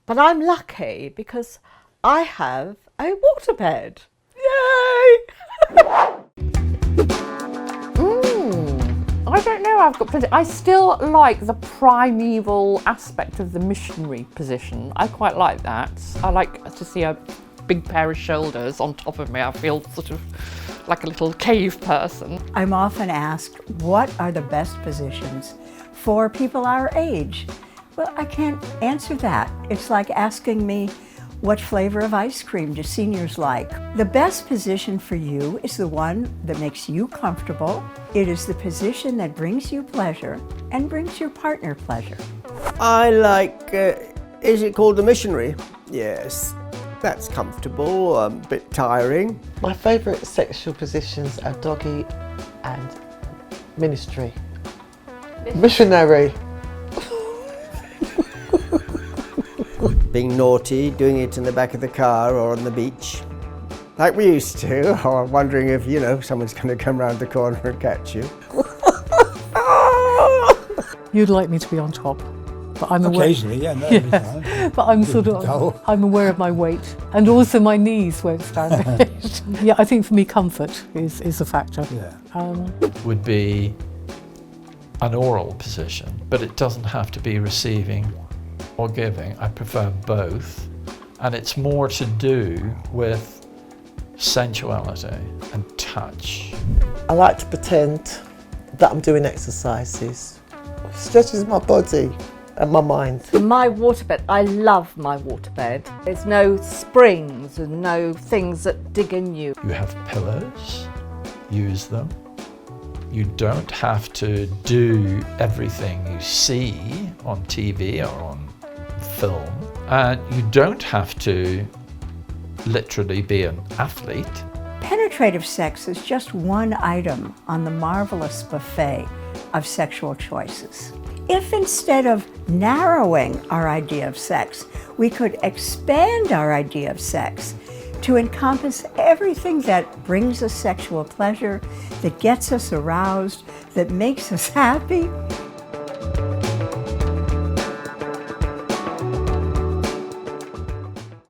But I'm lucky because I have a waterbed. Yay! I don't know, I've got plenty. I still like the primeval aspect of the missionary position. I quite like that. I like to see a big pair of shoulders on top of me. I feel sort of like a little cave person. I'm often asked, what are the best positions for people our age? Well, I can't answer that. It's like asking me, what flavor of ice cream do seniors like? The best position for you is the one that makes you comfortable. It is the position that brings you pleasure and brings your partner pleasure. I like, is it called the missionary? Yes, that's comfortable, a bit tiring. My favourite sexual positions are doggy and ministry. Missionary. Being naughty, doing it in the back of the car or on the beach, like we used to, or wondering if, you know, someone's going to come round the corner and catch you. You'd like me to be on top, but I'm aware. Occasionally, yeah, no, every time. But I'm sort of, I'm aware of my weight, and also my knees won't stand it. Yeah, I think for me, comfort is a factor. Yeah. Would be an oral position, but it doesn't have to be receiving or giving. I prefer both, and it's more to do with sensuality and touch. I like to pretend that I'm doing exercises. It stretches my body and my mind. My waterbed, I love my waterbed. There's no springs and no things that dig in you. You have pillows, use them. You don't have to do everything you see on TV or on film, and you don't have to literally be an athlete. Penetrative sex is just one item on the marvelous buffet of sexual choices. If instead of narrowing our idea of sex, we could expand our idea of sex to encompass everything that brings us sexual pleasure, that gets us aroused, that makes us happy,